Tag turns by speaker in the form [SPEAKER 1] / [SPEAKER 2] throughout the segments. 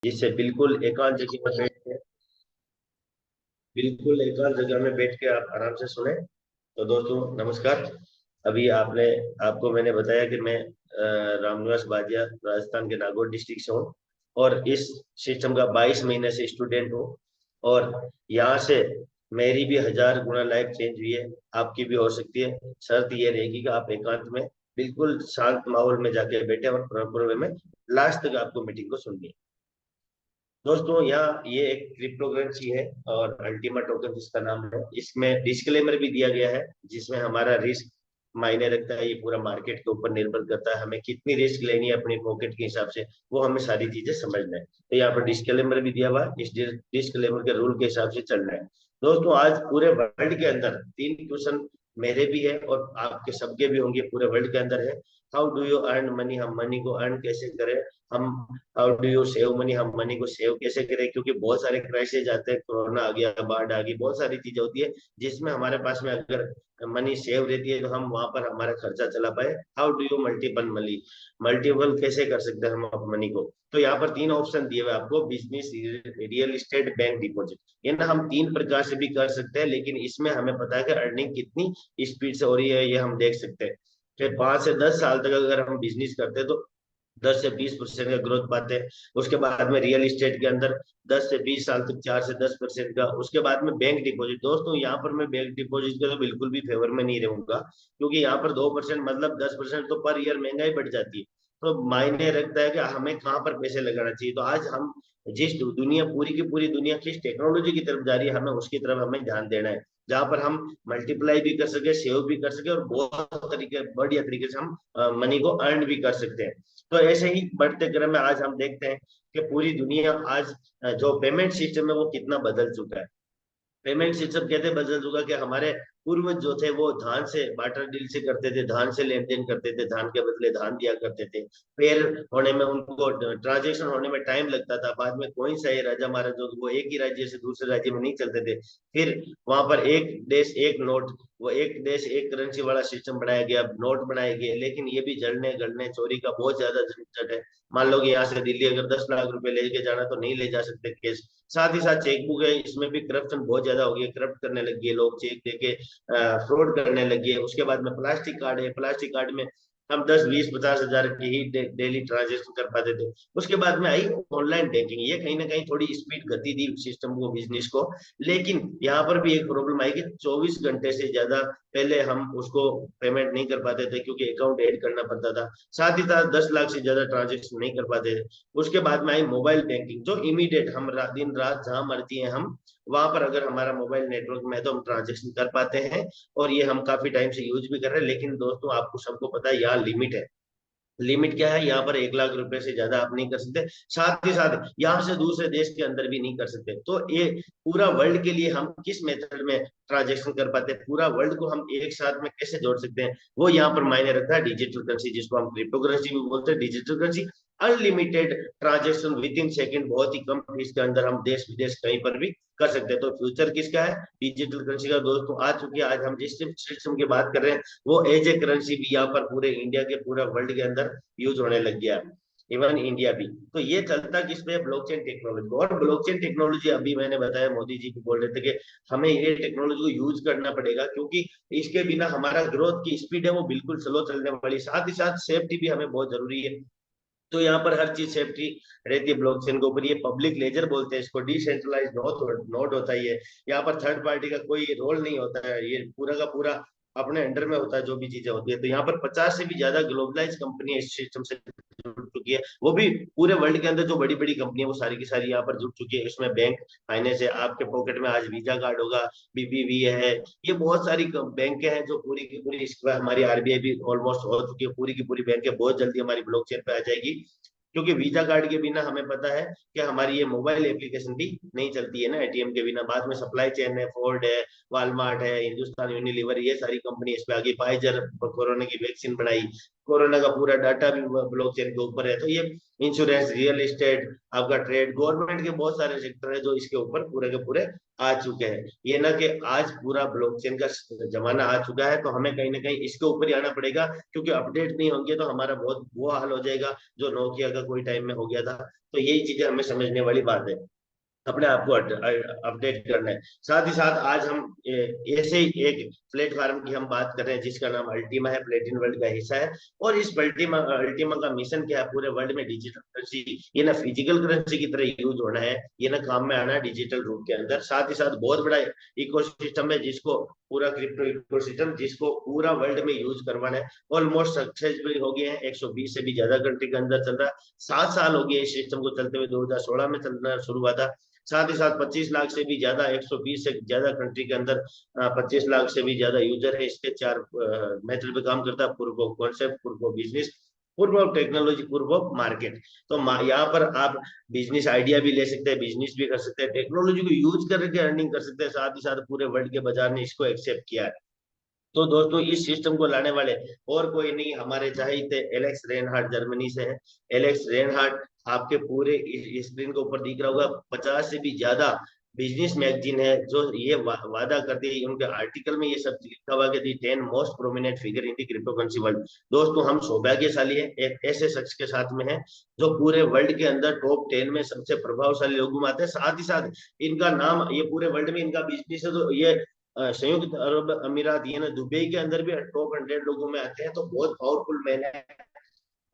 [SPEAKER 1] जिससे बिल्कुल एकांत जगह में बैठ के आप आराम से सुने। तो दोस्तों नमस्कार। अभी आपको मैंने बताया कि मैं रामनिवास बाजिया राजस्थान के नागौर डिस्ट्रिक्ट से हूँ और इस सिस्टम का 22 महीने से स्टूडेंट हूँ। और यहाँ से मेरी भी 1000 गुना लाइफ चेंज हुई है, आपकी भी हो सकती है। शर्त ये रहेगी कि आप एकांत में बिल्कुल शांत माहौल में जाके बैठे और प्रॉपर वे में लास्ट तक आपको मीटिंग को सुननी है। दोस्तों यहाँ ये एक क्रिप्टो करेंसी है और अल्टीमा टोकन जिसका नाम है, इसमें डिस्क्लेमर भी दिया गया है जिसमें हमारा रिस्क मायने रखता है। ये पूरा मार्केट के ऊपर निर्भर करता है, हमें कितनी रिस्क लेनी है अपनी पॉकेट के हिसाब से, वो हमें सारी चीजें समझना है। तो यहाँ पर डिस्क्लेमर भी दिया हुआ है, इस डिस्क्लेमर के रूल के हिसाब से चलना है। दोस्तों आज पूरे वर्ल्ड के अंदर 3 क्वेश्चन मेरे भी है और आपके सबके भी होंगे, पूरे वर्ल्ड के अंदर है। How do you earn money, हम मनी को अर्न कैसे करें। हम how do you save money, हम मनी को सेव कैसे करें, क्योंकि बहुत सारे क्राइसिस आते हैं, कोरोना आ गया, बाढ़ आ गई, बहुत सारी चीजें होती है जिसमें हमारे पास में अगर मनी सेव रहती है तो हम वहां पर हमारा खर्चा चला पाए। How do you multiple money, multiple कैसे कर सकते हैं हम मनी को। तो यहाँ पर 3 ऑप्शन दिए हुए आपको, business, real estate, bank deposit. ये ना हम 3 प्रकार से भी कर सकते हैं, लेकिन इसमें हमें पता है कि अर्निंग कितनी स्पीड से हो रही है ये हम देख सकते हैं। फिर 5 से 10 साल तक अगर हम बिजनेस करते हैं तो 10 से 20% का ग्रोथ पाते हैं। उसके बाद में रियल एस्टेट के अंदर 10 से 20 साल तक 4 से 10% का। उसके बाद में बैंक डिपॉजिट। दोस्तों यहाँ पर मैं बैंक डिपॉजिट के तो बिल्कुल भी फेवर में नहीं रहूंगा, क्योंकि यहाँ पर 2% मतलब 10% तो पर ईयर महंगाई बढ़ जाती है। तो मायने रखता है कि हमें कहाँ पर पैसे लगाना चाहिए। तो आज हम जिस दुनिया, पूरी की पूरी दुनिया किस टेक्नोलॉजी की तरफ जा रही है, हमें उसकी तरफ हमें ध्यान देना है, जहां पर हम मल्टीप्लाई भी कर सके, सेव भी कर सके और बहुत तरीके बढ़िया तरीके से हम मनी को अर्न भी कर सकते हैं। तो ऐसे ही बढ़ते क्रम में आज हम देखते हैं कि पूरी दुनिया आज जो पेमेंट सिस्टम है वो कितना बदल चुका है। पेमेंट सिस्टम कहते बदल चुका कि हमारे पूर्वज जो थे वो धान से बाटर डील से करते थे, धान से लेन देन करते थे, धान के बदले धान दिया करते थे। पेड़ होने में उनको, ट्रांजेक्शन होने में टाइम लगता था। बाद में कौन सा ये राजा महाराजा वो एक ही राज्य से दूसरे राज्य में नहीं चलते थे। फिर वहां पर एक देश एक नोट, वो एक देश एक करेंसी वाला सिस्टम बनाया गया, नोट बनाए गए, लेकिन ये भी जलने गलने चोरी का बहुत ज्यादा झंझट है। मान लो कि यहाँ से दिल्ली अगर 10 लाख रुपए लेके जाना तो नहीं ले जा सकते कैश। साथ ही साथ चेकबुक है, इसमें भी करप्शन बहुत ज्यादा हो गया, करप्ट करने लग गए लोग, चेक देके फ्रॉड करने लग गए। उसके बाद में प्लास्टिक कार्ड है, प्लास्टिक कार्ड में हम 10 20 50 हजार की ही डेली ट्रांजेक्शन कर पाते थे। उसके बाद में आई ऑनलाइन बैंकिंग, ये कहीं ना कहीं थोड़ी स्पीड गति दी सिस्टम को, बिजनेस को। लेकिन यहाँ पर भी एक प्रॉब्लम आई कि 24 घंटे से ज्यादा पहले हम उसको पेमेंट नहीं कर पाते थे, क्योंकि अकाउंट ऐड करना पड़ता था। साथ ही साथ 10 लाख से ज्यादा ट्रांजेक्शन नहीं कर पाते थे। उसके बाद में आई मोबाइल बैंकिंग, जो इमीडिएट हम दिन रात जहां मर्जी हैं हम वहां पर अगर हमारा मोबाइल नेटवर्क में है तो हम ट्रांजेक्शन कर पाते हैं। और ये हम काफी टाइम से यूज भी कर रहे हैं। लेकिन दोस्तों आपको सबको पता है यहाँ लिमिट है। लिमिट क्या है, यहाँ पर 1 लाख रुपए से ज्यादा आप नहीं कर सकते। साथ ही साथ यहाँ से दूसरे देश के अंदर भी नहीं कर सकते। तो ये पूरा वर्ल्ड के लिए हम किस मेथड में ट्रांजेक्शन कर पाते हैं, पूरा वर्ल्ड को हम एक साथ में कैसे जोड़ सकते हैं, वो यहाँ पर मायने रखता है डिजिटल करेंसी, जिसको हम क्रिप्टो करेंसी भी बोलते हैं। Digital currency unlimited transaction with in second, बहुत ही कम फीस के अंदर हम देश विदेश कहीं पर भी कर सकते हैं। तो फ्यूचर किसका है, डिजिटल करेंसी का। दोस्तों आ चुकी है, आज हम जिस सिस्टम की बात कर रहे हैं वो एज ए करेंसी भी यहाँ पर पूरे इंडिया के, पूरा वर्ल्ड के अंदर यूज होने लग गया, इवन इंडिया भी। तो ये चलता किस पे, ब्लॉकचेन टेक्नोलॉजी। और ब्लॉकचेन टेक्नोलॉजी अभी मैंने बताया, मोदी जी भी बोल रहे थे कि हमें ये टेक्नोलॉजी को यूज करना पड़ेगा, क्योंकि इसके बिना हमारा ग्रोथ की स्पीड है वो बिल्कुल स्लो चलने वाली। साथ ही साथ सेफ्टी भी हमें बहुत जरूरी है। तो यहाँ पर हर चीज सेफ्टी रहती है ब्लॉकचेन के ऊपर। ये पब्लिक लेजर बोलते हैं इसको, डिसेंट्रलाइज नोट होता है ये। यहाँ पर थर्ड पार्टी का कोई रोल नहीं होता है, ये पूरा का पूरा अपने अंडर में होता है जो भी चीजें होती है। तो यहाँ पर 50 से भी ज्यादा ग्लोबलाइज कंपनी इस सिस्टम से जुड़ चुकी है, वो भी पूरे वर्ल्ड के अंदर जो बड़ी बड़ी कंपनी है वो सारी की सारी यहाँ पर जुड़ चुकी है। इसमें बैंक फाइनेंस है, आपके पॉकेट में आज वीजा कार्ड होगा, बीबीवी है, ये बहुत सारी बैंक हैं जो पूरी की पूरी, इसके बाद हमारी आरबीआई भी ऑलमोस्ट हो चुकी है, पूरी की पूरी बैंक बहुत जल्दी हमारी ब्लॉकचेन पे आ जाएगी। क्योंकि वीजा कार्ड के बिना हमें पता है कि हमारी ये मोबाइल एप्लीकेशन भी नहीं चलती है ना, एटीएम के बिना। बाद में सप्लाई चेन है, फोर्ड है, वालमार्ट है, हिंदुस्तान यूनिलीवर, ये सारी कंपनी इस पे आ गई। फाइजर कोरोना की वैक्सीन बनाई, कोरोना का पूरा डाटा भी ब्लॉकचेन के ऊपर है। तो ये इंश्योरेंस, रियल एस्टेट, आपका ट्रेड, गवर्नमेंट के बहुत सारे सेक्टर है जो इसके ऊपर पूरे के पूरे आ चुके हैं। ये ना कि आज पूरा ब्लॉकचेन का जमाना आ चुका है तो हमें कहीं ना कहीं इसके ऊपर ही आना पड़ेगा, क्योंकि अपडेट नहीं होंगे तो हमारा बहुत वो हाल हो जाएगा जो नोकिया का कोई टाइम में हो गया था। तो यही चीजें हमें समझने वाली बात है, अपने आप को अपडेट करना है। साथ ही साथ आज हम ऐसे ही एक प्लेटफॉर्म की हम बात कर रहे हैं जिसका नाम अल्टीमा है, प्लेटिन वर्ल्ड का हिस्सा है। और इस अल्टीमा अल्टीमा का मिशन क्या है, पूरे वर्ल्ड में डिजिटल करेंसी, ये ना फिजिकल करेंसी की तरह यूज होना है, ये ना काम में आना है डिजिटल रूप के अंदर। साथ ही साथ बहुत बड़ा इकोसिस्टम है जिसको पूरा क्रिप्टो इकोसिस्टम जिसको पूरा वर्ल्ड में यूज करवाना है। ऑलमोस्ट सक्सेसफुल हो गए हैं, 120 से भी ज्यादा कंट्री के अंदर चल रहा है। 7 साल हो गए इस सिस्टम को चलते हुए, 2016 में चलना शुरू हुआ था। साथ ही साथ 25 लाख से भी ज्यादा, 120 से ज्यादा कंट्री के अंदर 25 लाख से भी ज्यादा यूजर है। इसके 4 मेथड पे काम करता है, proof of concept, proof of business, proof of technology, proof of market. तो यहाँ पर आप बिजनेस आइडिया भी ले सकते हैं, बिजनेस भी कर सकते हैं, टेक्नोलॉजी को यूज करके अर्निंग कर सकते हैं। साथ ही साथ पूरे वर्ल्ड के बाजार ने इसको एक्सेप्ट किया है। तो दोस्तों इस सिस्टम को लाने वाले और कोई नहीं, हमारे चाहिए एलेक्स रेनहार्ट जर्मनी से है। एलेक्स रेनहार्ट आपके पूरे स्क्रीन के ऊपर दिख रहा होगा, 50 से भी ज्यादा बिजनेस मैगजीन है जो ये वादा करती है, उनके आर्टिकल में ये सब लिखा हुआ कि दी 10 most prominent figure in the crypto currency world. दोस्तों हम सौभाग्यशाली है एक ऐसे शख्स के साथ में है जो पूरे वर्ल्ड के अंदर टॉप 10 में सबसे प्रभावशाली लोगों में आते हैं। साथ ही साथ इनका नाम ये पूरे वर्ल्ड में इनका बिजनेस है, तो ये संयुक्त अरब अमीरात ये ना दुबई के अंदर भी टॉप 100 लोगों में आते हैं। तो बहुत पावरफुल मैन है।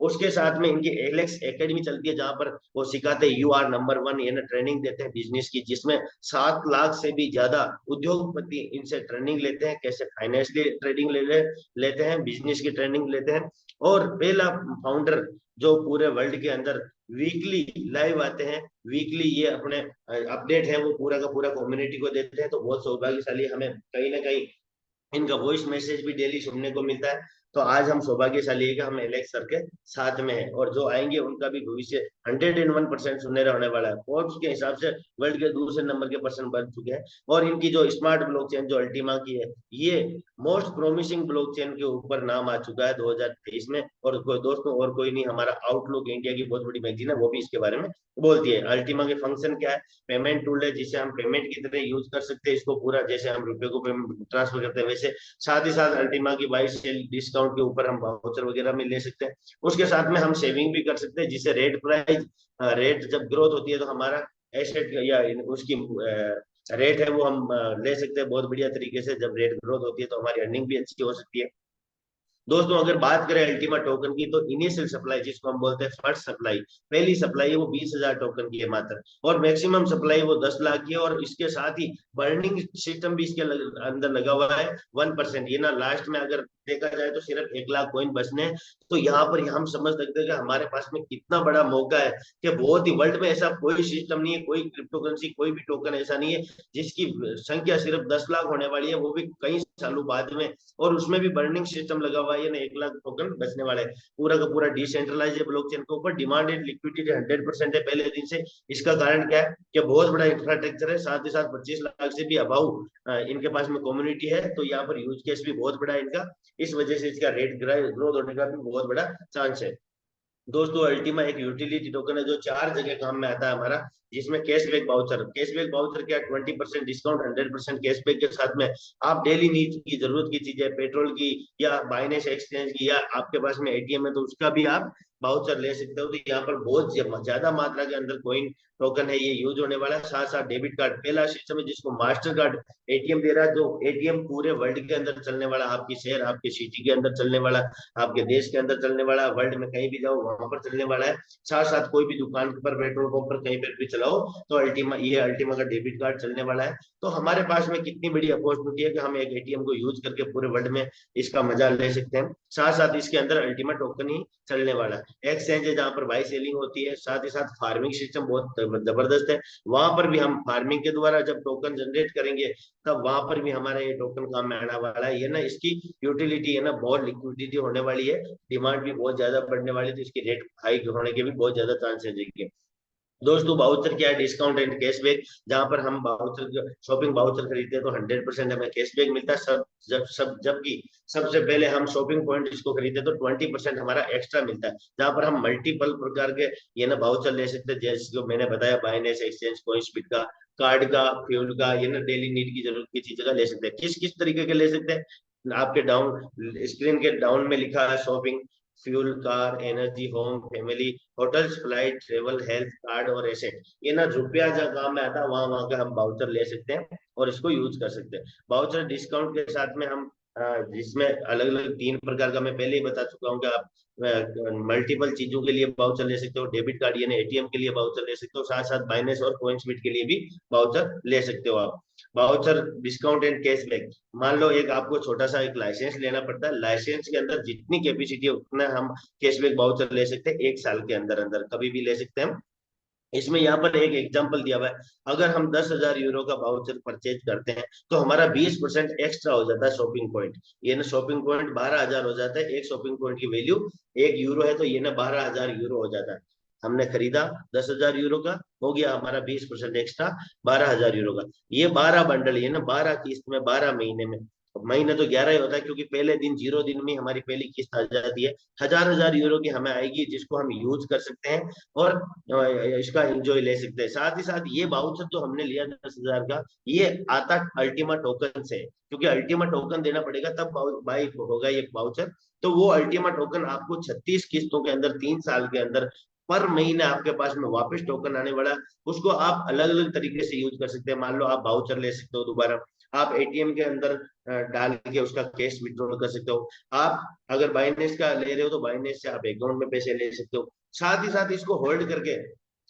[SPEAKER 1] उसके साथ में इनकी एलेक्स एकेडमी चलती है जहां पर वो सिखाते हैं, यू आर नंबर वन, ये ना ट्रेनिंग देते हैं बिजनेस की, जिसमें 7 लाख से भी ज्यादा उद्योगपति इनसे ट्रेनिंग लेते हैं, कैसे फाइनेंशियली ट्रेडिंग लेते हैं, बिजनेस की ट्रेनिंग लेते हैं। और पहला फाउंडर जो पूरे वर्ल्ड के अंदर वीकली लाइव आते हैं, वीकली ये अपने अपडेट है वो पूरा का पूरा कम्युनिटी को देते हैं। तो बहुत सौभाग्यशाली, हमें कहीं ना कहीं इनका वॉइस मैसेज भी डेली सुनने को मिलता है। तो आज हम सौभाग्यशाली है कि हम एलेक्स सर के साथ में हैं, और जो आएंगे उनका भी भविष्य 101% सुनहरा होने वाला है। फोर्ब्स के हिसाब से वर्ल्ड के दूसरे नंबर के पर्सन बन चुके हैं। और इनकी जो स्मार्ट ब्लॉकचेन जो अल्टीमा की है, ये मोस्ट प्रोमिसिंग ब्लॉकचेन के ऊपर नाम आ चुका है 2023 में। और दोस्तों और कोई नहीं, हमारा आउटलुक इंडिया की बहुत बड़ी मैगजीन है, वो भी इसके बारे में बोलती है। अल्टीमा के फंक्शन क्या है, पेमेंट टूल है जिसे हम पेमेंट की तरह यूज कर सकते हैं इसको पूरा, जैसे हम रुपए को ट्रांसफर करते हैं वैसे। साथ ही साथ अल्टीमा की बाई सेल डिस्काउंट के ऊपर हम वाउचर वगैरह में ले सकते हैं। उसके साथ में हम सेविंग भी कर सकते हैं, जिससे रेट जब ग्रोथ होती है तो हमारा एसेट या उसकी रेट है वो हम ले सकते हैं बहुत बढ़िया तरीके से। जब रेट ग्रोथ होती है तो हमारी अर्निंग भी अच्छी हो सकती है। दोस्तों अगर बात करें अल्टीमा टोकन की, तो इनिशियल सप्लाई जिसको हम बोलते हैं फर्स्ट सप्लाई, पहली सप्लाई है वो 20,000 टोकन की है मात्र, और मैक्सिमम सप्लाई वो 10 लाख की है। और इसके साथ ही बर्निंग सिस्टम भी इसके अंदर लगा हुआ है 1%। ये ना लास्ट में अगर देखा जाए तो सिर्फ 1 लाख कॉइन बचने हैं। तो यहाँ पर हम समझ सकते हैं कि हमारे पास में कितना बड़ा मौका है, कि बहुत ही वर्ल्ड में ऐसा कोई सिस्टम नहीं है, कोई क्रिप्टो करेंसी, कोई भी टोकन ऐसा नहीं है जिसकी संख्या सिर्फ 10 लाख होने वाली है, वो भी कई सालों बाद में। और उसमें भी बर्निंग सिस्टम लगा हुआ है, ये ना 1 लाख टोकन बचने वाले हैं। पूरा का पूरा डिसेंट्रलाइज है ब्लॉकचेन के ऊपर, डिमांड एंड लिक्विडिटी 100% है पहले दिन से। इसका कारण क्या है कि बहुत बड़ा इंफ्रास्ट्रक्चर है, साथ ही साथ 25 लाख से भी अभाव इनके पास में कम्युनिटी है। तो यहाँ पर यूज केस भी बहुत बड़ा है इनका, इस वजह से इसका रेट ग्रोथ होने का भी बहुत बड़ा चांस है। दोस्तों अल्टीमा एक यूटिलिटी टोकन है जो 4 जगह काम में आता है हमारा, जिसमें कैशबैक बाउचर क्या, 20% डिस्काउंट, 100% कैशबैक के साथ में आप डेली नीड की जरूरत की चीजें, पेट्रोल की या बाइनेंस एक्सचेंज की, या आपके पास में एटीएम है तो उसका भी आप बाउचर ले सकते हो। तो यहाँ पर बहुत ज्यादा मात्रा के अंदर कोइन टोकन है ये यूज होने वाला है। साथ साथ डेबिट कार्ड पहला सिस्टम है जिसको मास्टर कार्ड एटीएम दे रहा है, जो एटीएम पूरे वर्ल्ड के अंदर चलने वाला, आपकी शहर आपके सिटी के अंदर चलने वाला, आपके देश के अंदर चलने वाला, वर्ल्ड में कहीं भी जाओ वहां पर चलने वाला है। साथ साथ कोई भी दुकान पर, पेट्रोल पंप पर, कहीं पर भी चलाओ तो अल्टीमा का डेबिट कार्ड चलने वाला है। तो हमारे पास में कितनी बड़ी अपॉर्चुनिटी है कि हम एक एटीएम को यूज करके पूरे वर्ल्ड में इसका मजा ले सकते हैं। साथ साथ इसके अंदर अल्टीमा टोकन ही चलने वाला है। एक्सचेंज है जहाँ पर बाई सेलिंग होती है, साथ ही साथ फार्मिंग सिस्टम बहुत जबरदस्त है। वहां पर भी हम फार्मिंग के द्वारा जब टोकन जनरेट करेंगे तब वहां पर भी हमारा ये टोकन काम में आने वाला है। ये ना इसकी यूटिलिटी है ना, बहुत लिक्विडिटी होने वाली है, डिमांड भी बहुत ज्यादा बढ़ने वाली है, तो इसकी रेट हाई होने के भी बहुत ज्यादा चांसेस है। दोस्तों बाउचर क्या है? Discount and cashback. जहां पर हम बाउचर शॉपिंग बाउचर खरीदते हैं तो 100% हमें कैशबैक मिलता है। जबकि सबसे पहले हम शॉपिंग पॉइंट इसको खरीदते हैं तो 20% हमारा एक्स्ट्रा मिलता है, जहां पर हम मल्टीपल प्रकार के ये ना बाउचर ले सकते हैं, जैसे जो मैंने बताया बाइनेस एक्सचेंज पॉइंट बिट का, कार्ड का, फ्यूल का, ये ना डेली नीड की जरूरत की चीजें का ले सकते हैं। किस किस तरीके के ले सकते हैं? आपके डाउन स्क्रीन के डाउन में लिखा है shopping, fuel, car, energy, home, family, hotels, flight, travel, health, card और एसेट। ये ना रुपया जहाँ काम में आता है वहां वहां का हम बाउचर ले सकते हैं और इसको यूज कर सकते हैं। बाउचर डिस्काउंट के साथ में हम जिसमें अलग अलग 3 प्रकार का मैं पहले ही बता चुका हूँ कि आप मल्टीपल चीजों के लिए बाउचर ले सकते हो। डेबिट कार्ड यानी एटीएम के लिए बाउचर ले सकते हो, साथ साथ बाइनेंस और कोइंसबिट के लिए भी बाउचर ले सकते हो आप। Voucher discount and cashback. मान लो एक आपको छोटा सा एक लाइसेंस लेना पड़ता है, लाइसेंस के अंदर जितनी कैपेसिटी है उतना हम कैशबैक बाउचर ले सकते हैं, 1 साल के अंदर अंदर कभी भी ले सकते हैं हम। इसमें यहाँ पर एक एग्जांपल दिया हुआ है, अगर हम 10,000 यूरो का बाउचर परचेज करते हैं तो हमारा 20% एक्स्ट्रा हो जाता है शॉपिंग पॉइंट। ये ना शॉपिंग पॉइंट 12,000 हो जाता है, एक शॉपिंग पॉइंट की वैल्यू 1 यूरो है, तो ये ना 12,000 यूरो हो जाता है। हमने खरीदा 10,000 यूरो का, हो गया हमारा 20% एक्स्ट्रा 12,000 यूरो का। ये 12 बंडल, ये ना 12 किस्त में 12 महीने में, महीने तो 11 ही होता है क्योंकि पहले दिन 0 दिन में हमारी पहली किस्त आ जाती है। 1,000 1,000 यूरो की हमें आएगी जिसको हम यूज कर सकते हैं और इसका एंजॉय ले सकते हैं। साथ ही साथ ये बाउचर जो हमने लिया 10,000 का, ये आता अल्टीमा टोकन से, क्योंकि अल्टीमा टोकन देना पड़ेगा तब बाई होगा ये बाउचर। तो वो अल्टीमा टोकन आपको 36 किस्तों के अंदर 3 साल के अंदर पर महीने आपके पास में वापस टोकन आने वाला है। उसको आप अलग अलग तरीके से यूज कर सकते हैं। मान लो आप बाउचर ले सकते हो दोबारा, आप एटीएम के अंदर डाल के उसका कैश विड्रॉ कर सकते हो। आप अगर बाइनेंस का ले रहे हो तो बाइनेंस से आप अकाउंट में पैसे ले सकते हो। साथ ही साथ इसको होल्ड करके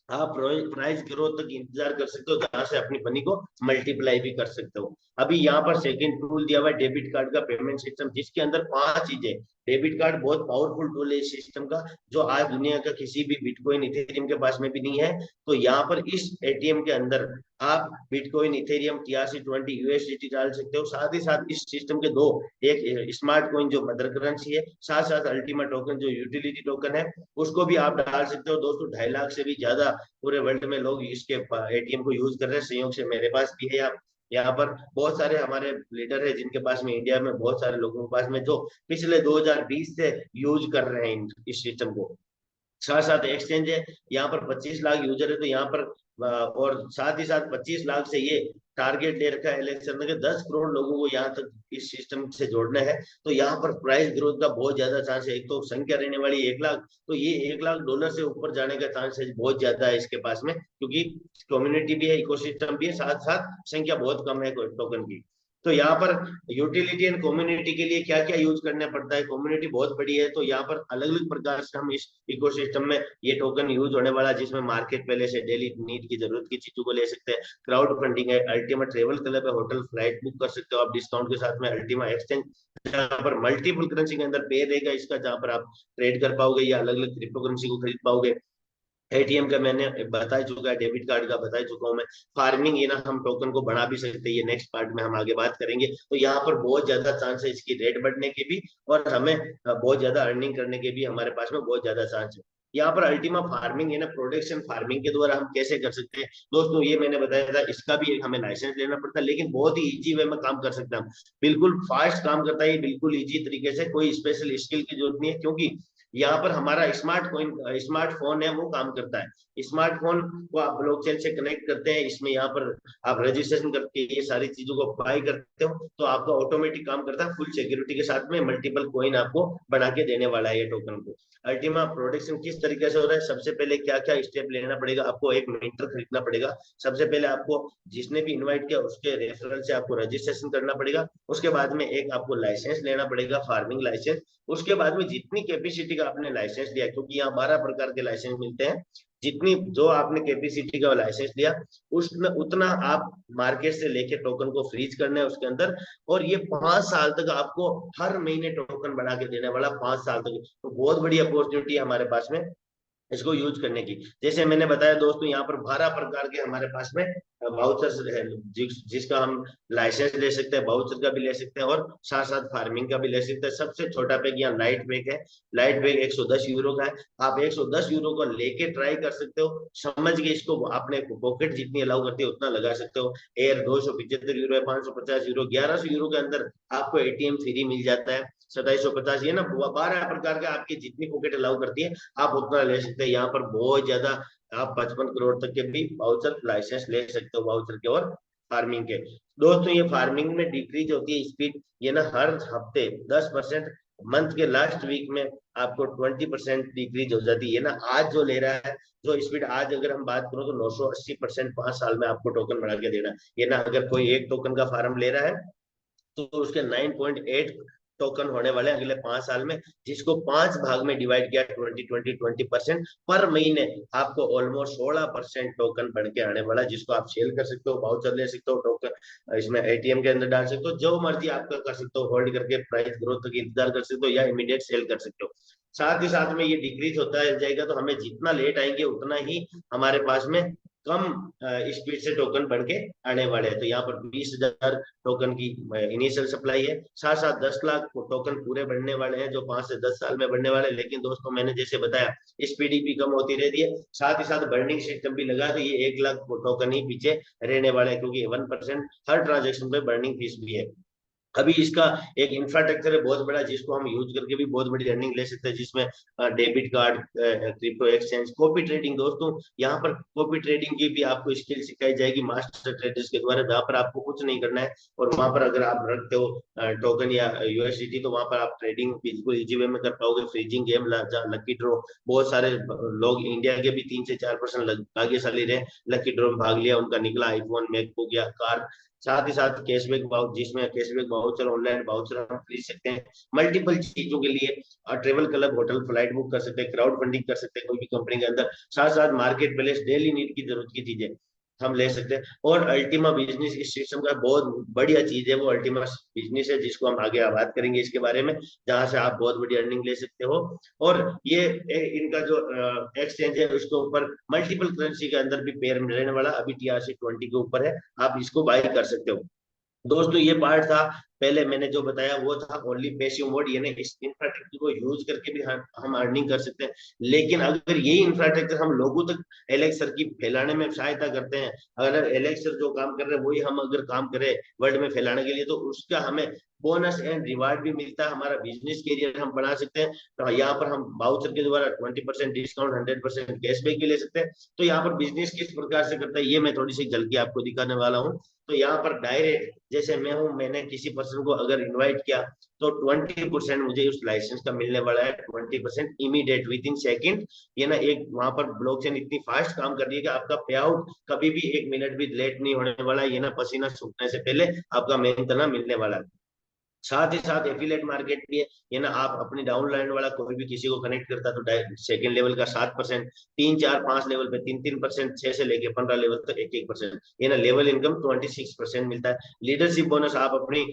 [SPEAKER 1] आप प्राइस ग्रोथ तक इंतजार कर सकते हो, जहां से अपनी मनी को मल्टीप्लाई भी कर सकते हो। अभी यहाँ पर सेकंड टूल दिया हुआ है डेबिट कार्ड का पेमेंट सिस्टम, जिसके अंदर 5 चीजें। डेबिट कार्ड बहुत पावरफुल टूल है इस सिस्टम का, जो आज दुनिया का किसी भी बिटकॉइन इथेरियम के पास में भी नहीं है। तो यहाँ पर इस एटीएम के अंदर आप बिटकॉइन, इथेरियम, TRC20 यूएसडीटी डाल सकते हो। साथ ही साथ इस सिस्टम के दो, एक स्मार्ट कॉइन जो मदर करेंसी है, साथ साथ अल्टीमा टोकन जो यूटिलिटी टोकन है, उसको भी आप डाल सकते हो। दोस्तों 2.5 लाख से भी ज्यादा पूरे वर्ल्ड में लोग इसके एटीएम को यूज कर रहे हैं। संयोग से मेरे पास भी है। यहाँ पर बहुत सारे हमारे लीडर है जिनके पास में, इंडिया में बहुत सारे लोगों के पास में जो पिछले 2020 से यूज कर रहे हैं इस सिस्टम को। साथ साथ एक्सचेंज है, यहाँ पर 25 लाख यूजर है, तो यहाँ पर और साथ ही साथ 25 लाख से ये टारगेट ले रखा है इलेक्शन में कि 10 करोड़ लोगों को यहाँ तक इस सिस्टम से जोड़ना है। तो यहाँ पर प्राइस ग्रोथ का बहुत ज्यादा चांस है। एक तो संख्या रहने वाली 1 लाख, तो ये $1 लाख से ऊपर जाने का चांस है बहुत ज्यादा है इसके पास में, क्योंकि कम्युनिटी भी है, इकोसिस्टम भी है, साथ साथ संख्या बहुत कम है टोकन की। तो यहाँ पर यूटिलिटी एंड कम्युनिटी के लिए क्या क्या यूज करना पड़ता है? कम्युनिटी बहुत बड़ी है, तो यहाँ पर अलग अलग प्रकार से हम इस इकोसिस्टम में ये टोकन यूज होने वाला है, जिसमें मार्केट पहले से डेली नीड की जरूरत की चीजों को ले सकते हैं। क्राउड फंडिंग है, अल्टीमा ट्रेवल क्लब है, होटल फ्लाइट बुक कर सकते हो आप डिस्काउंट के साथ में। अल्टीमा एक्सचेंज, जहाँ पर मल्टीपल करेंसी के अंदर पे रहेगा इसका, जहाँ पर आप ट्रेड कर पाओगे या अलग अलग क्रिप्टो करेंसी को खरीद पाओगे। एटीएम का मैंने बता चुका है, डेबिट कार्ड का बता चुका हूँ मैं। फार्मिंग, ये ना हम टोकन को बढ़ा भी सकते हैं, ये नेक्स्ट पार्ट में हम आगे बात करेंगे। तो यहाँ पर बहुत ज्यादा चांस है इसकी रेट बढ़ने के भी, और हमें बहुत ज्यादा अर्निंग करने के भी हमारे पास में बहुत ज्यादा चांस है। यहाँ पर अल्टीमा फार्मिंग है ना, प्रोडक्शन फार्मिंग के द्वारा हम कैसे कर सकते हैं? दोस्तों ये मैंने बताया था, इसका भी एक हमें लाइसेंस लेना पड़ता है, लेकिन बहुत ही इजी वे में काम कर सकते हैं हम। बिल्कुल फास्ट काम करता है, बिल्कुल इजी तरीके से, कोई स्पेशल स्किल की जरूरत नहीं है, क्योंकि यहाँ पर हमारा स्मार्टफोन है वो काम करता है। स्मार्टफोन को आप ब्लॉकचेन से कनेक्ट करते हैं, इसमें यहाँ पर आप रजिस्ट्रेशन करके ये सारी चीजों को बाय करते हो, तो आपका ऑटोमेटिक काम करता है फुल सिक्योरिटी के साथ में। मल्टीपल कॉइन आपको बना के देने वाला है ये टोकन को। अल्टीमा प्रोडक्शन किस तरीके से हो रहा है? सबसे पहले क्या क्या स्टेप लेना पड़ेगा आपको? एक मिंटर खरीदना पड़ेगा। सबसे पहले आपको जिसने भी इन्वाइट किया उसके रेफरल से आपको रजिस्ट्रेशन करना पड़ेगा। उसके बाद में एक आपको लाइसेंस लेना पड़ेगा, फार्मिंग लाइसेंस। उसके बाद में जितनी कैपेसिटी का आपने लाइसेंस लिया, क्योंकि यहाँ 12 प्रकार के लाइसेंस मिलते हैं, जितनी जो आपने कैपेसिटी का लाइसेंस लिया उसमें उतना आप मार्केट से लेके टोकन को फ्रीज करना है उसके अंदर। और ये 5 साल तक आपको हर महीने टोकन बना के देने वाला, 5 साल तक। तो बहुत बड़ी अपॉर्चुनिटी है हमारे पास में। इसको यूज करने की। जैसे मैंने बताया दोस्तों, यहाँ पर 12 प्रकार के हमारे पास में वाउचर्स है, जिसका हम लाइसेंस ले सकते हैं, वाउचर का भी ले सकते हैं, और साथ साथ फार्मिंग का भी ले सकते हैं। सबसे छोटा पैक यहाँ लाइट पैक है। लाइट पैक 110 यूरो का है। आप 110 यूरो को लेके ट्राई कर सकते हो, समझ के इसको अपने पॉकेट जितनी अलाउ करती है उतना लगा सकते हो। एयर 275 यूरो है, 550 यूरो, 1100 यूरो के अंदर आपको एटीएम फ्री मिल जाता है। 2750, ये ना 12 प्रकार के आपकी जितनी पॉकेट अलाउ करती है आप उतना ले सकते हैं। यहाँ पर बहुत ज्यादा, आप 55 करोड़ तक के भी वाउचर लाइसेंस ले सकते हो, वाउचर के और फार्मिंग के। दोस्तों, ये फार्मिंग में डिक्रीज होती है स्पीड, ये ना हर हफ्ते 10%, मंथ के लास्ट वीक में आपको 20% डिक्रीज हो जाती है ना। आज जो ले रहा है, जो स्पीड आज अगर हम बात करो तो 980% 5 साल में आपको टोकन बढ़ा के देना। ये ना अगर कोई एक टोकन का फार्म ले रहा है तो उसके 9.8 टोकन होने वाले अगले 5 साल में, जिसको 5 भाग में डिवाइड किया 20-20-20% पर महीने, आपको ऑलमोस्ट 16% टोकन बढ़ के आने वाला, जिसको आप सेल कर सकते हो, वाउचर ले सकते हो, टोकन इसमें एटीएम के अंदर डाल सकते हो, जो मर्जी आपका कर सकते हो, होल्ड करके प्राइस ग्रोथ तक इंतजार कर सकते हो या इमीडिएट सेल कर सकते हो। साथ ही साथ में ये डिक्रीज होता जाएगा, तो हमें जितना लेट आएंगे उतना ही हमारे पास में कम स्पीड से टोकन बढ़ के आने वाले हैं। तो यहाँ पर 20,000 टोकन की इनिशियल सप्लाई है, साथ साथ 10 लाख टोकन पूरे बढ़ने वाले हैं, जो 5 से 10 साल में बढ़ने वाले हैं। लेकिन दोस्तों, मैंने जैसे बताया, स्पीडी भी कम होती रहती है, साथ ही साथ बर्निंग सिस्टम भी लगा, तो ये 1 लाख टोकन ही पीछे रहने वाले हैं, क्योंकि 1% हर ट्रांजेक्शन पे बर्निंग फीस भी है। अभी इसका एक इंफ्रास्ट्रक्चर है बहुत बड़ा, जिसको हम यूज करके भी बहुत बड़ी अर्निंग ले सकते हैं, जिसमें debit card, crypto exchange, copy trading. दोस्तों, यहाँ पर कॉपी ट्रेडिंग की भी आपको स्किल सिखाई जाएगी मास्टर ट्रेडर्स के द्वारा, जहाँ पर आपको कुछ नहीं करना है, और वहां पर अगर आप रखते हो टोकन या यूएसडीटी, तो वहां पर आप ट्रेडिंग बिल्कुल इजी वे में कर पाओगे। फ्रीजिंग गेम, लकी ड्रॉ, बहुत सारे लोग इंडिया के भी 3 से 4% भाग्यशाली रहे, लकी ड्रॉ में भाग लिया, उनका निकला आईफोन, मैकबुक या कार। साथ ही साथ कैशबैक वाउचर, जिसमें कैशबैक वाउचर, ऑनलाइन वाउचर हम खरीद सकते हैं मल्टीपल चीजों के लिए। Travel club, hotel, flight book कर सकते हैं, क्राउड फंडिंग कर सकते हैं कोई भी कंपनी के अंदर। साथ साथ मार्केट प्लेस, डेली नीड की जरूरत की चीजें हम ले सकते हैं। और अल्टीमा बिजनेस इस सिस्टम का बहुत बढ़िया चीज है, वो अल्टीमा बिजनेस है, जिसको हम आगे बात करेंगे इसके बारे में, जहां से आप बहुत बड़ी अर्निंग ले सकते हो। और ये इनका जो एक्सचेंज है, उसके ऊपर मल्टीपल करेंसी के अंदर भी पेयर में रहने वाला, अभी TRC 20 के ऊपर है, आप इसको बाय कर सकते हो। दोस्तों, ये पार्ट था, पहले मैंने जो बताया वो था ओनली पैसिव मोड, यानी इस इंफ्रास्ट्रक्चर को यूज करके भी हम अर्निंग कर सकते हैं। लेकिन अगर यही इंफ्रास्ट्रक्चर हम लोगों तक एलेक्सर की फैलाने में सहायता करते हैं, अगर एलेक्सर जो काम कर रहे हैं वही हम अगर काम करें वर्ल्ड में फैलाने के लिए, तो उसका हमें बोनस एंड रिवार्ड भी मिलता है, हमारा बिजनेस कैरियर हम बढ़ा सकते हैं। तो यहाँ पर हम वाउचर के द्वारा 20% डिस्काउंट, 100% कैशबैक भी ले सकते हैं। तो यहाँ पर बिजनेस किस प्रकार से करता है, ये मैं थोड़ी सी झलकी आपको दिखाने वाला हूँ। तो यहाँ पर डायरेक्ट, जैसे मैं हूँ, मैंने किसी पर्सन को अगर इनवाइट किया, तो 20% मुझे उस लाइसेंस का मिलने वाला है, 20% इमीडिएट विद इन सेकेंड। ये ना एक वहां पर ब्लॉकचेन इतनी फास्ट काम कर रही है कि आपका पे आउट कभी भी 1 मिनट भी लेट नहीं होने वाला है। ये ना पसीना सूखने से पहले आपका मेहनत मिलने वाला है। साथ ही साथ एफिलेट मार्केट भी है, ये ना आप अपनी डाउनलाइन वाला कोई भी किसी को कनेक्ट करता है तो सेकंड लेवल का 7%, 3 4 5 लेवल पे 3 3%, 6 से लेके 15 लेवल तक 1 1%, ये ना लेवल इनकम 26% मिलता है। लीडरशिप बोनस, आप अपनी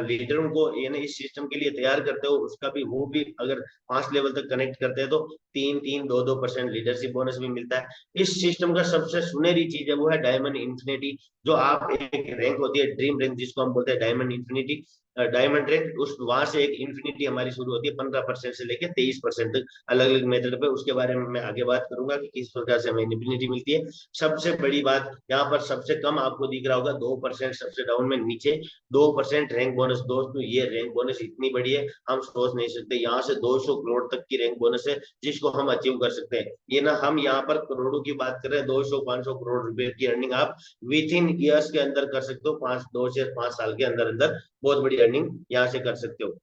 [SPEAKER 1] लीडरों को ये ना इस सिस्टम के लिए तैयार करते हो, उसका भी वो भी अगर 5 लेवल तक कनेक्ट करते हैं तो 3 3 2 2% लीडरशिप बोनस भी मिलता है। इस सिस्टम का सबसे सुनहरी चीज है वो है डायमंड इंफिनिटी, जो आप एक रैंक होती है ड्रीम रैंक, जिसको हम बोलते हैं डायमंड इंफिनिटी, डायमंड रैंक, उस वहां से एक इंफिनिटी हमारी शुरू होती है 15% से लेकर 23% तक, अलग अलग मेथड पे। उसके बारे में मैं आगे बात करूंगा कि किस प्रकार से हमें इंफिनिटी मिलती है। सबसे बड़ी बात, यहाँ पर सबसे कम आपको दिख रहा होगा 2%, सबसे डाउन में नीचे 2% रैंक बोनस। दोस्तों, ये रैंक बोनस इतनी बड़ी है, हम सोच नहीं सकते। यहाँ से 200 करोड़ तक की रैंक बोनस है, जिसको हम अचीव कर सकते हैं। ये ना हम यहाँ पर करोड़ों की बात कर रहे हैं, 200 500 करोड़ रुपए की अर्निंग आप विथ इन ईयर्स के अंदर कर सकते हो, 2 से 5 साल के अंदर अंदर बहुत बड़ी अर्निंग यहाँ से कर सकते हो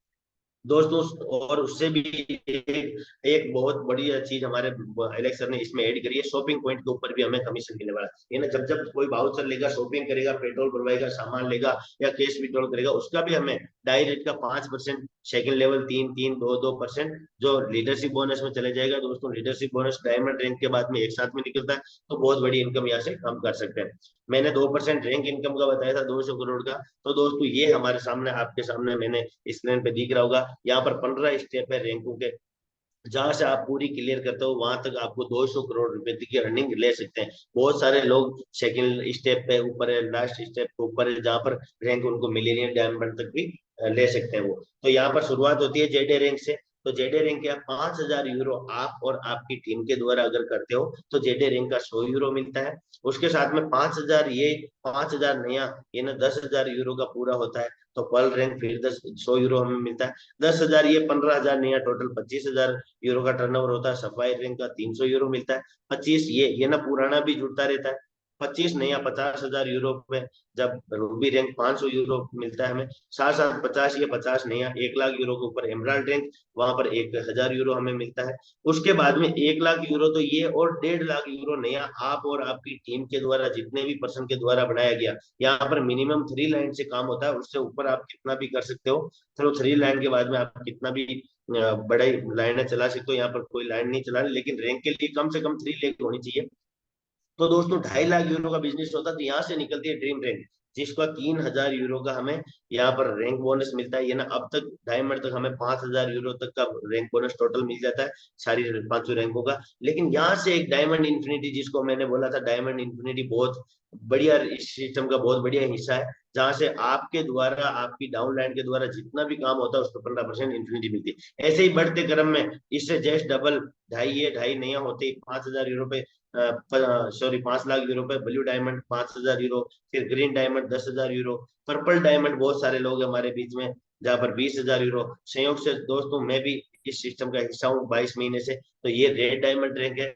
[SPEAKER 1] दोस्तों। और उससे भी एक बहुत बढ़िया चीज हमारे एलेक्स सर ने इसमें ऐड करी है, शॉपिंग पॉइंट के ऊपर भी हमें कमीशन मिलने वाला है। ये ना जब जब कोई वाउचर लेगा, शॉपिंग करेगा, पेट्रोल भरवाएगा, सामान लेगा या कैश विड्रॉल करेगा, उसका भी हमें डायरेक्ट का 5%, सेकंड लेवल 3 3 2 2%, जो लीडरशिप बोनस में चले जाएगा। दोस्तों, लीडरशिप बोनस डायमंड रैंक के बाद में एक साथ में निकलता है, तो बहुत बड़ी इनकम यहाँ से हम कर सकते हैं। मैंने 2% रैंक इनकम का बताया था, 200 करोड़ का। तो दोस्तों, ये हमारे सामने, आपके सामने मैंने स्क्रीन पे दिख रहा होगा, यहाँ पर 15 स्टेप है रैंकों के। जहां से आप पूरी क्लियर करते हो वहां तक आपको 200 करोड़ रुपए की अर्निंग ले सकते हैं। बहुत सारे लोग सेकंड स्टेप पे ऊपर है, लास्ट स्टेप पे ऊपर है, जहां पर रैंक उनको मिलेनियम डायमंड तक भी ले सकते हैं वो। तो यहाँ पर शुरुआत होती है जेडे रैंक से। तो जेडे रैंक क्या, 5,000 यूरो आप और आपकी टीम के द्वारा अगर करते हो तो जेडे रैंक का 100 यूरो मिलता है। उसके साथ में 5,000, ये 5,000 नया, ये ना 10,000 यूरो का पूरा होता है। तो पर्ल रैंक फिर 100 यूरो हमें मिलता है। 10,000, ये 15,000 नया, टोटल 25,000 यूरो का टर्नओवर होता है। सफायर रिंग का 300 यूरो मिलता है। 25, ये ना पुराना भी जुड़ता रहता है। 25 नया, 50,000 यूरो में। जब रूबी रैंक 500 यूरो मिलता है हमें। साथ साथ 50, ये 50 नया, 1 लाख यूरो के ऊपर एमराल्ड रैंक, वहां पर 1,000 यूरो हमें मिलता है। उसके बाद में 1 लाख यूरो, तो ये और 1.5 लाख यूरो नया आप और आपकी टीम के द्वारा, जितने भी पर्सन के द्वारा बनाया गया। यहाँ पर मिनिमम 3 लाइन से काम होता है, उससे ऊपर आप कितना भी कर सकते हो। चलो 3 लाइन के बाद में आप कितना भी बड़े लाइनें चला सकते हो, यहाँ पर कोई लाइन नहीं चला, लेकिन रैंक के लिए कम से कम 3 लाख होनी चाहिए। तो दोस्तों 2.5 लाख यूरो का बिजनेस होता है। तो यहाँ से निकलती है ड्रीम रैंक, जिसका 3,000 यूरो का हमें यहाँ पर रैंक बोनस मिलता है। ये ना अब तक डायमंड तक हमें 5,000 यूरो तक का रैंक बोनस टोटल मिल जाता है, सारी 500 रैंकों का। लेकिन यहाँ से एक डायमंड इन्फिनिटी, जिसको मैंने बोला था डायमंड इन्फिनिटी बहुत बढ़िया, इस सिस्टम का बहुत बढ़िया हिस्सा है, जहां से आपके द्वारा, आपकी डाउनलाइन के द्वारा जितना भी काम होता है उसको 15% इन्फिनिटी मिलती है। ऐसे ही बढ़ते क्रम में इससे जस्ट डबल, ढाई, ये ढाई नया होते ही 5,000 यूरो पे, सॉरी 5 लाख यूरो पे ब्लू डायमंड 5,000 यूरो, फिर green diamond 10,000 euro, purple diamond, बहुत सारे लोग हैं हमारे बीच में जहाँ पर 20,000 यूरो। संयोग से दोस्तों मैं भी इस सिस्टम का हिस्सा हूँ 22 महीने से। तो ये रेड डायमंड रैंक है।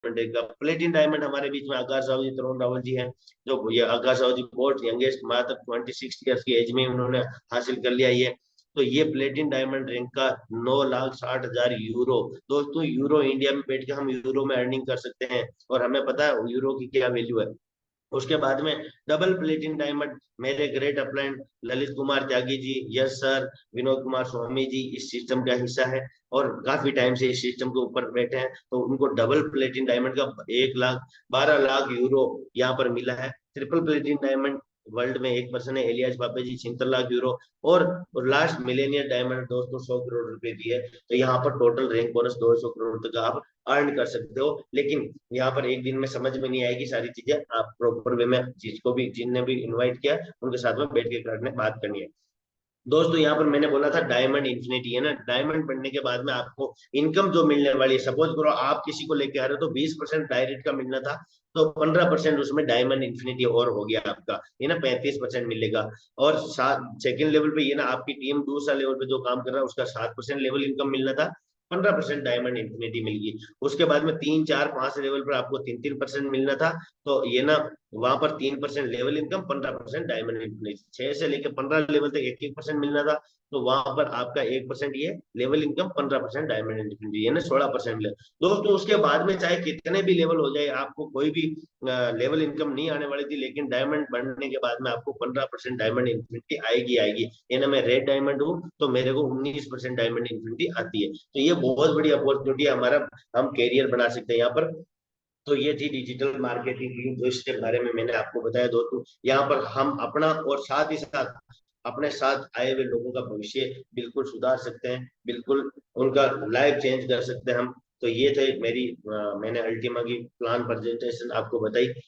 [SPEAKER 1] का प्लेटिन डायमंड हमारे बीच में आकाश राव जी, तरुण रावल जी हैं। जो ये आकाश राव जी बहुत यंगेस्ट, मात्र 26 ईयर्स की एज में उन्होंने हासिल कर लिया ये। तो ये प्लेटिन डायमंड रैंक का 9,60,000 यूरो। दोस्तों यूरो, इंडिया में बैठ के हम यूरो में अर्निंग कर सकते हैं, और हमें पता है यूरो की क्या वैल्यू है। उसके बाद में डबल प्लेटिन डायमंड, मेरे great upline Lalit Kumar Tyagi ji, yes sir, Vinod Kumar Swami ji इस सिस्टम का हिस्सा है, और काफी टाइम से इस सिस्टम के ऊपर बैठे हैं। तो उनको डबल प्लेटिन डायमंड का 1,12 लाख यूरो यहाँ पर मिला है। ट्रिपल प्लेटिन डायमंड वर्ल्ड में एक पर्सन है, एलियास बापे जी, 76 लाख यूरो। और लास्ट मिलेनियर डायमंड दोस्तों 100 करोड़ रुपए की है। तो यहाँ पर टोटल रैंक बोनस 200 करोड़ तक आप अर्न कर सकते हो। लेकिन यहाँ पर एक दिन में समझ में नहीं आएगी सारी चीजें, आप प्रॉपर वे में जिसको भी, जिनने भी इनवाइट किया उनके साथ में बैठ के करने बात करनी है। दोस्तों यहाँ पर मैंने बोला था डायमंड इन्फिनिटी है ना, डायमंड बनने के बाद में आपको इनकम जो मिलने वाली है, सपोज करो आप किसी को लेके आ रहे हो तो 20% डायरेक्ट का मिलना था, तो 15% उसमें डायमंड इन्फिनिटी और हो गया आपका, ये ना 35% मिलेगा। और सात सेकंड लेवल पे ये ना आपकी टीम दूसरा लेवल पे जो काम कर रहा है उसका 7% लेवल इनकम मिलना था, 15% डायमंड इन्फिनिटी मिल गई। उसके बाद में 3, 4, 5 लेवल पर आपको 3-3% मिलना था। तो ये ना वहां पर 3% लेवल इनकम, 15% डायमंड इन्फिनिटी, 6 से लेकर 15 लेवल तक 1-1% मिलना था। तो वहां पर आपका 1% ये लेवल इनकम, 15% डायमंड इन्फिनिटी, यानी 16% मिला। दोस्तों उसके बाद में चाहे कितने भी लेवल हो जाए, आपको कोई भी लेवल इनकम नहीं आने वाली थी, लेकिन डायमंड बनने के बाद में आपको 15% डायमंड इन्फिनिटी आएगी आएगी। ये ना मैं रेड डायमंड हूँ तो मेरे को 19% डायमंड इन्फिनिटी आती है। तो ये बहुत बड़ी अपॉर्चुनिटी है हमारा, हम कैरियर बना सकते हैं यहाँ पर। तो ये थी डिजिटल मार्केटिंग की, जो इसके बारे में मैंने आपको बताया दोस्तों। यहाँ पर हम अपना और साथ ही साथ अपने साथ आए हुए लोगों का भविष्य बिल्कुल सुधार सकते हैं, बिल्कुल उनका लाइफ चेंज कर सकते हैं हम। तो ये थे मेरी मैंने अल्टीमा की प्लान प्रेजेंटेशन आपको बताई।